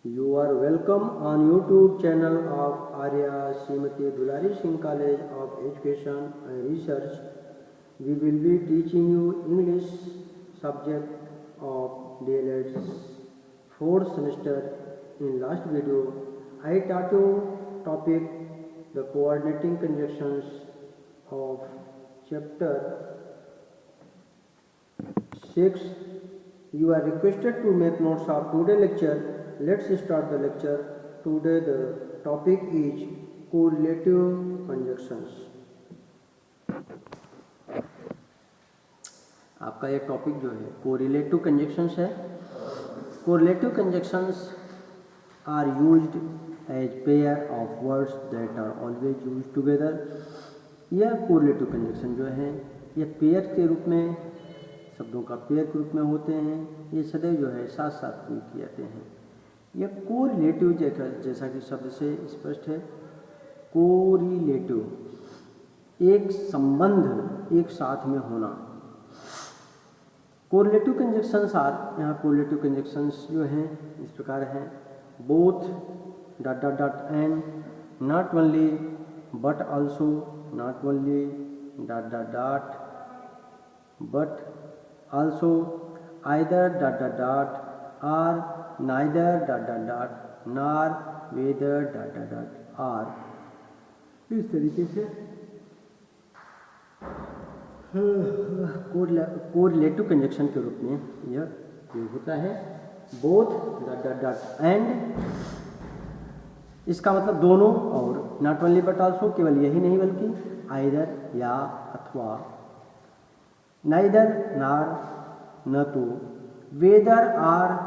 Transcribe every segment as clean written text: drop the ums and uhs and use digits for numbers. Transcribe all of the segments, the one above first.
You are welcome on YouTube channel of Arya Srimati Dulari Singh College of Education and Research. We will be teaching you English subject of DLED's 4th semester. In last video, I taught you topic the coordinating conjunctions of chapter 6. You are requested to make notes of today's lecture. Let's start the lecture. Today the topic is correlative conjunctions. आपका ये topic जो है correlative conjunctions है. Correlative conjunctions are used as pair of words that are always used together. यह correlative conjunction जो है ये pair के रूप में, शब्दों का पेयर के रूप में होते हैं. ये सदैव जो है साथ साथ प्रयोग किए जाते हैं. यह कोरिलेटिव जैसा कि शब्द से स्पष्ट है, कोरिलेटिव एक संबंध, एक साथ में होना. कोरिलेटिव कंजक्शंस आर, यहाँ कोरिलेटिव कंजक्शंस जो हैं इस प्रकार हैं: both dot dot dot and, not only but also, not only dot dot dot but also, either dot dot dot, or neither dot dot dot, nor whether dot dot dot, are. इस तरीके से correlative conjunction के रूप में यह प्रयोग होता है. Both dot dot dot and, इसका मतलब दोनों, और नॉट ओनली बट ऑल्सो केवल यही नहीं बल्कि आइदर या अथवा, नाइदर नार न तो, वेदर आर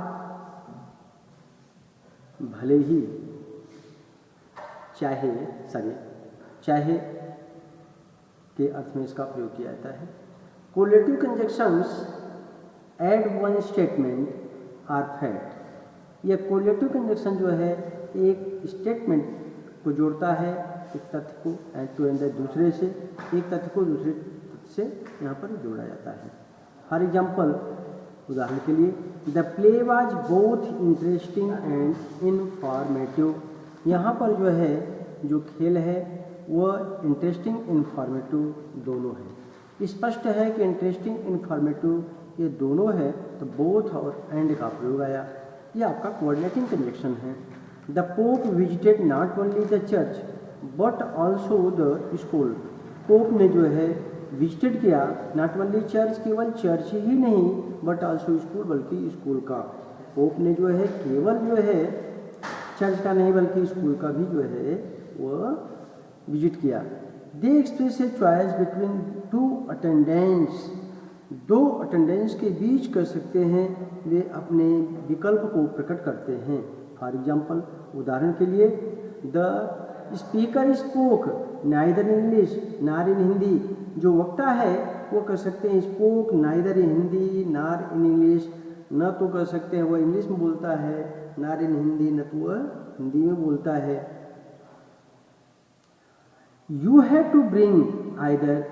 भले ही, चाहे के अर्थ में इसका प्रयोग किया जाता है. Correlative conjunctions add one statement or fact. यह कोरिलेटिव कंजक्शन जो है एक स्टेटमेंट को जोड़ता है, एक तथ्य को एड टू एंड दूसरे से, एक तथ्य को दूसरे तथ्य से यहाँ पर जोड़ा जाता है. फॉर एग्जाम्पल, उदाहरण के लिए, the play was both interesting and informative. यहाँ पर जो है जो खेल है वह इंटरेस्टिंग इन्फॉर्मेटिव दोनों है. स्पष्ट है कि इंटरेस्टिंग इन्फॉर्मेटिव ये दोनों है, तो बोथ और एंड का प्रयोग आया. यह आपका कोऑर्डिनेटिंग कंजक्शन है. The pope visited not only the church but also the school. Pope ने जो है विजिटेड किया नॉट ओनली चर्च, केवल चर्च ही नहीं, बट ऑल्सो स्कूल, बल्कि स्कूल का. पोप ने जो है केवल जो है चर्च का नहीं बल्कि स्कूल का भी जो है वह विजिट किया. They express a choice between two attendants. दो अटेंडेंट्स के बीच कर सकते हैं, वे अपने विकल्प को प्रकट करते हैं. फॉर एग्जाम्पल, उदाहरण के लिए, the speaker spoke neither English नार इन हिंदी. जो वक्ता है वो कर सकते हैं स्पोक नाइदर इन हिंदी नार इन इंग्लिश. न तो कर सकते हैं वह इंग्लिश में बोलता है, नार इन हिंदी, न तो वह हिंदी में बोलता है. You have to bring either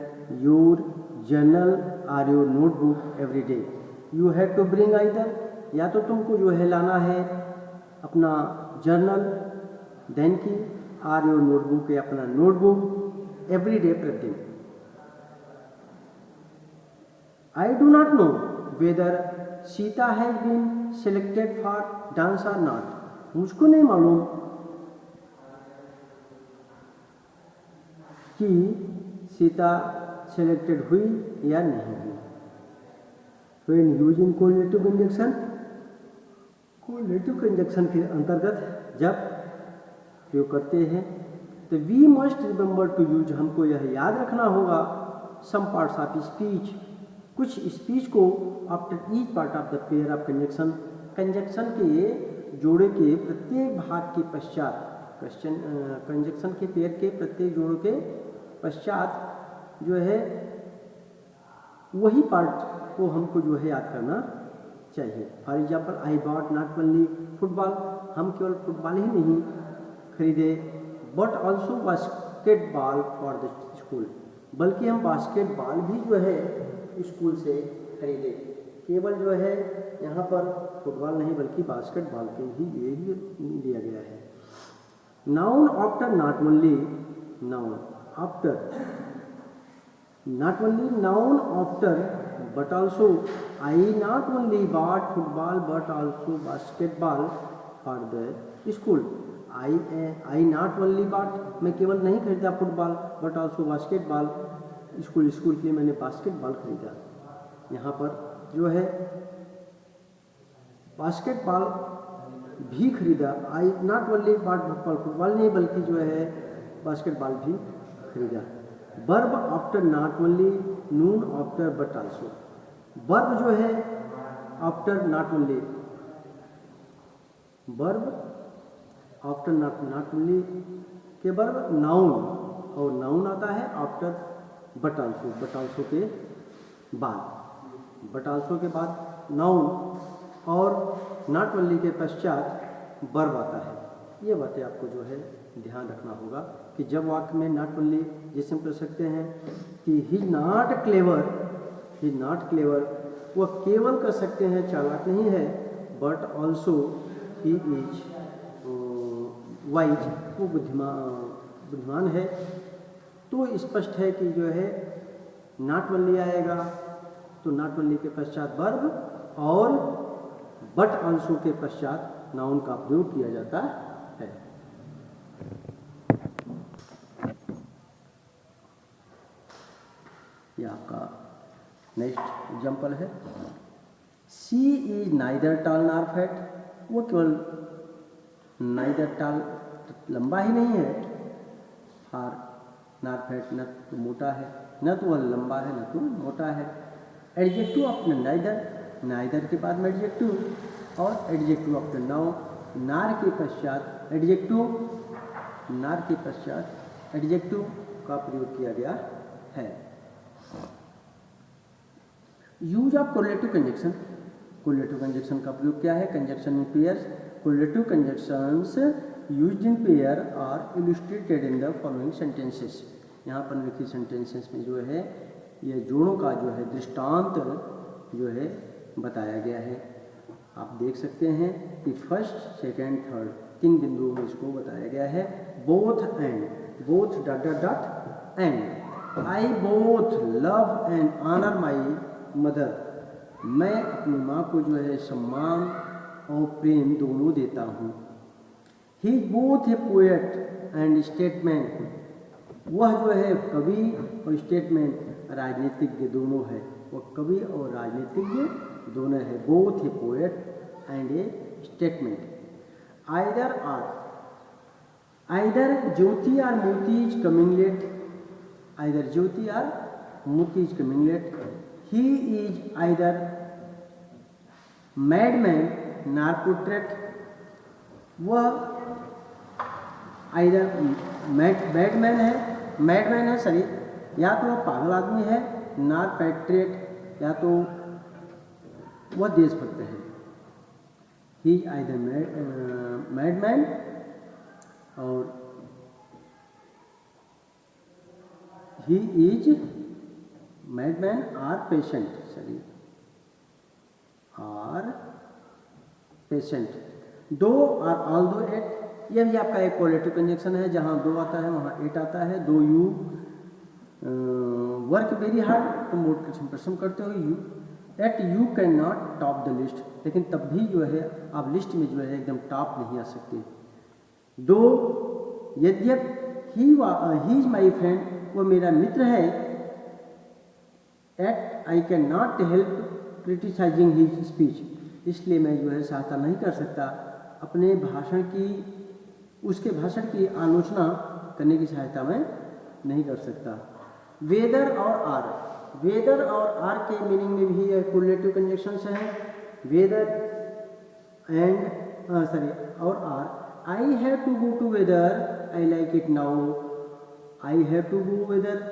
your journal or your notebook every day. You have to bring either, या तो तुमको जो है लाना है अपना जर्नल देन की, और योर नोटबुक या अपना नोटबुक एवरी डे, प्रतिदिन. I do not know whether Sita has been selected for dance or not. मुझको नहीं मालूम कि सीता सेलेक्टेड हुई या नहीं हुई. तो in using correlative conjunction, correlative conjunction के अंतर्गत जब प्रयोग करते हैं तो we must remember to use, हमको यह याद रखना होगा, सम पार्ट्स ऑफ स्पीच, कुछ स्पीच को after each part of the pair of conjunction, conjunction के जोड़े के प्रत्येक भाग के पश्चात, कंजक्शन के पेयर के प्रत्येक जोड़े के पश्चात जो है वही पार्ट को हमको जो है याद करना चाहिए. For example, I bought not only football. हम केवल फुटबॉल ही नहीं खरीदे, but also basketball for the school, बल्कि हम बास्केटबॉल भी जो है स्कूल से खरीदे. केवल जो है यहाँ पर फुटबॉल नहीं बल्कि बास्केटबॉल के ही लिए ही लिया गया है। Noun after not only noun after not only noun after but also I not only bought football but also basketball for the school. I not only bought मैं केवल नहीं खरीदा football but also basketball school के लिए मैंने basketball खरीदा। यहाँ पर जो है बास्केटबॉल भी खरीदा। आई नॉट ओनली बॉट फुटबॉल नहीं बल्कि जो है बास्केटबॉल भी खरीदा। Verb after not only Noon after but also. Verb जो है after not only, verb after not only के वर्ब नाउन, और नाउन आता है आफ्टर बट आल्सो के बाद, बट आल्सो के बाद नाउन, और नॉट ओनली के पश्चात वर्ब आता है। ये बातें आपको जो है ध्यान रखना होगा कि जब वाक्य में नॉट ओनली, जैसे हम कह सकते हैं कि he not clever, he not clever, वह केवल कर सकते हैं चालाक नहीं है, but also he is wise, वो बुद्धिमान है। तो स्पष्ट है कि जो है नॉट ओनली आएगा तो नॉट ओनली के पश्चात वर्ब और बट ऑल्सो के पश्चात नाउन का प्रयोग किया जाता है। ये आपका नेक्स्ट एग्जाम्पल है। She is neither tall nor fat, वो केवल नाइदर टॉल लंबा ही नहीं है, और नॉर फैट न तो मोटा है, न तो वह लंबा है न तो मोटा है। एडजेक्टिव अपने नाइदर, नाइदर के बाद में एडजेक्टिव, और एडजेक्टिव अपने नाउन, नार के पश्चात एडजेक्टिव, नार के पश्चात एडजेक्टिव का प्रयोग किया गया है। Use of correlative conjunction, correlative conjunction का प्रयोग क्या है? Conjunction in pairs, correlative conjunctions used in pair are illustrated in the following sentences. यहाँ पर लिखी सेंटेंसेस में जो है ये जोड़ों का जो है दृष्टांत जो है बताया गया है। आप देख सकते हैं कि फर्स्ट, सेकेंड, थर्ड, 3 बिंदुओं में इसको बताया गया है। Both and, both dot dot dot and. I both love and honour my mother, मैं अपनी माँ को जो है सम्मान और प्रेम दोनों देता हूँ। He both a poet and statesman, वह जो है कवि और स्टेटमैन राजनीतिज्ञ दोनों है, वह कवि और राजनीतिज्ञ दोनों है। Both a poet and a statement. Either or, either Jyoti or Moti is coming late, either Jyoti or Moti is coming late. He is either madman nor portrait, वह आइदर मैडमैन है सॉरी, या तो वह पागल आदमी है, नार पैट्रियट, या तो वह देशभक्त है। ही is either madman or he is madman or patient, sorry or patient. Though or although yet, यह भी आपका एक कोरिलेटिव कंजक्शन है, जहाँ दो आता है वहाँ एट आता है। दो यू वर्क वेरी हार्ड, तुम बहुत कठिन परिश्रम करते हो, you yet you can not top the list, लेकिन तब भी जो है आप लिस्ट में जो है एकदम टॉप नहीं आ सकते। दो यद्यप ही इज माई फ्रेंड, वो मेरा मित्र है। Yet I can not help criticising his speech, इसलिए मैं जो है सहायता नहीं कर सकता अपने भाषण की, उसके भाषण की आलोचना करने की सहायता मैं नहीं कर सकता। वेदर और आर, वेदर और आर के मीनिंग में भी कोरिलेटिव कंजक्शंस हैं। वेदर एंड सॉरी और or. I have to go to whether, I like it now, I have to go whether,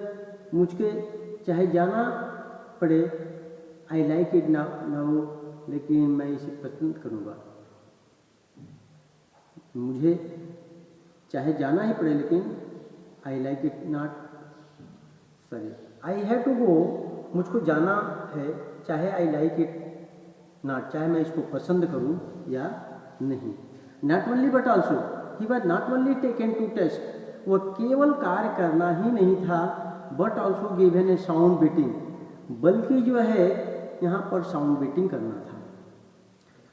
मुझके चाहे जाना पड़े, आई लाइक इट नाउ, लेकिन मैं इसे पसंद करूँगा। मुझे चाहे जाना ही पड़े लेकिन I like it not, sorry I have to go, मुझको जाना है, चाहे आई लाइक इट नॉट, चाहे मैं इसको पसंद करूं या नहीं। Not only but also, he was not only taken to test, वह केवल कार्य करना ही नहीं था, but also given a sound beating, बल्कि जो है यहाँ पर साउंड बीटिंग करना था।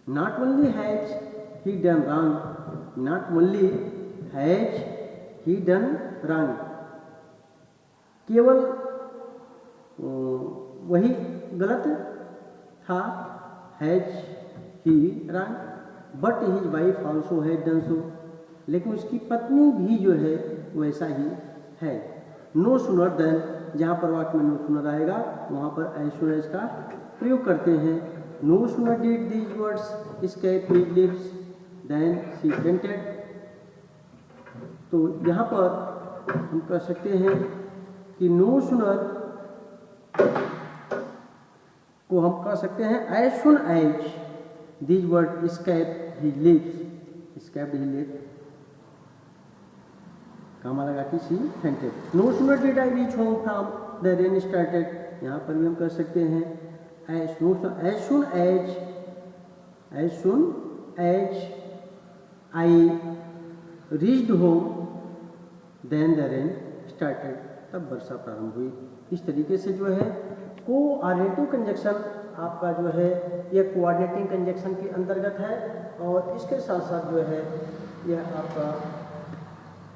Not only has he done wrong, not only has he done wrong, केवल वही गलत था, has he wrong, but his wife also had done so, लेकिन उसकी पत्नी भी जो है वैसा ही है। नो सुनर देन, जहाँ पर वाक्य में नो सुनर आएगा वहाँ पर एज सून एज का प्रयोग करते हैं। No sooner did these words escape his lips then she fainted, तो यहाँ पर हम कह सकते हैं कि नो सुनर को हम कह सकते हैं as soon as these word escape his lips, escape his lips comma लगा कि she fainted. No sooner did I reach home from the rain started, यहाँ पर भी हम कर सकते हैं as soon as I reached home then the rain started, तब वर्षा प्रारंभ हुई। इस तरीके से जो है कोऑर्डिनेटिव कंजक्शन आपका जो है यह कोऑर्डिनेटिंग कंजक्शन के अंतर्गत है, और इसके साथ साथ जो है यह आपका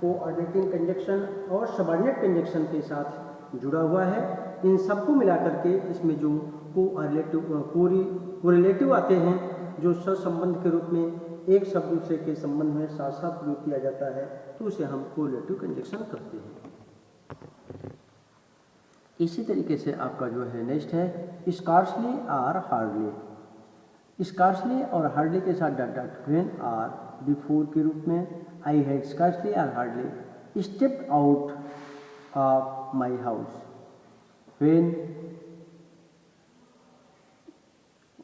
कोऑर्डिनेटिंग कंजक्शन और सबऑर्डिनेट कंजक्शन के साथ जुड़ा हुआ है। इन सबको मिलाकर के इसमें जो कोरिलेटिव आते हैं, जो सहसंबंध के रूप में एक शब्द दूसरे के संबंध में साथ साथ प्रयोग किया जाता है, तो उसे हम कोरिलेटिव कंजक्शन कहते हैं। इसी तरीके से आपका जो है नेक्स्ट है स्कार्सली और हार्डली। स्कार्सली और हार्डली के साथ डॉट डॉट व्हेन और बिफोर के रूप में आई हैड स्कार्सली और hardly stepped out of my house when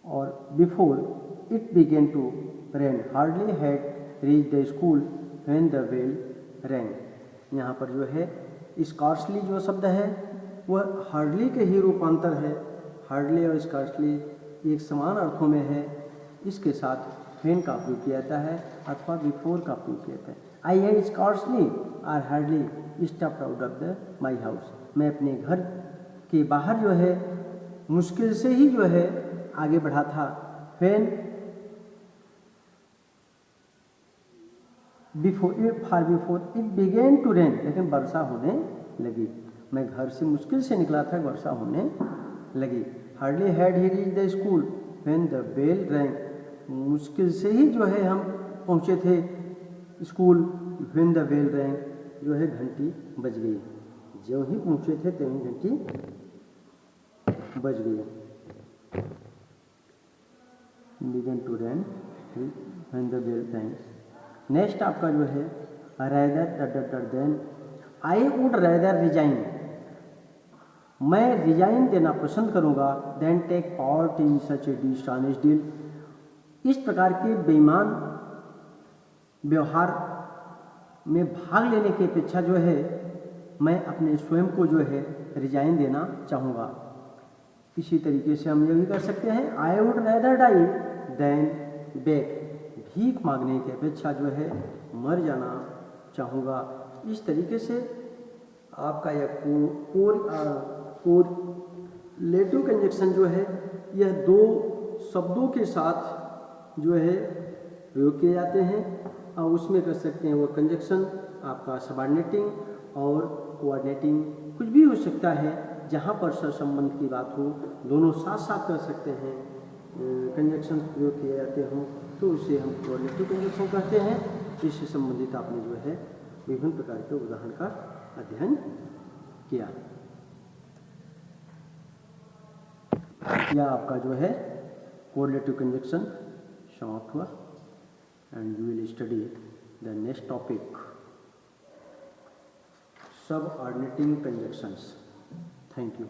और before it began to rain, hardly had reach the school when the bell rang. यहाँ पर जो है स्कार्सली जो शब्द है वह हार्डली के ही रूपांतर है। हार्डली और स्कार्सली एक समान अर्थों में है। इसके साथ व्हेन का प्रयोग किया जाता है अथवा बिफोर का प्रयोग किया जाता है। आई हैड स्कार्सली और hardly stepped out of the my house, मैं अपने घर के बाहर जो है मुश्किल से ही जो है आगे बढ़ा था। When before it began to rain, लेकिन वर्षा होने लगी। मैं घर से मुश्किल से निकला था, वर्षा होने लगी। Hardly had he reach the school when the bell rang, मुश्किल से ही जो है हम पहुँचे थे school. When the bell rang, जो है घंटी बज गई। जो ही पहुँचे थे तभी घंटी बज गई। Began to rain when the bell rang. Next आपका जो है rather than, I would rather resign, मैं रिजाइन देना पसंद करूंगा, than take part in such a dishonest deal, इस प्रकार के बेईमान व्यवहार में भाग लेने की अपेक्षा जो है मैं अपने स्वयं को जो है रिजाइन देना चाहूँगा। इसी तरीके से हम ये भी कर सकते हैं I would rather die than beg, भीख मांगने की अपेक्षा जो है मर जाना चाहूँगा। इस तरीके से आपका यह कोरिलेटिव कंजक्शन जो है यह दो शब्दों के साथ जो है प्रयोग किए जाते हैं, और उसमें कर सकते हैं वो कंजक्शन आपका सबऑर्डिनेटिंग और कोऑर्डिनेटिंग कुछ भी हो सकता है। जहाँ पर सहसंबंध की बात हो, दोनों साथ साथ कर सकते हैं, कंजक्शन प्रयोग किए जाते हों, तो उसे हम कोरिलेटिव कंजक्शन कहते हैं। इससे संबंधित आपने जो है विभिन्न प्रकार के उदाहरण का अध्ययन किया। यह आपका जो है कोरिलेटिव कंजक्शन समाप्त हुआ, and you will study the next topic subordinating conjunctions. Thank you.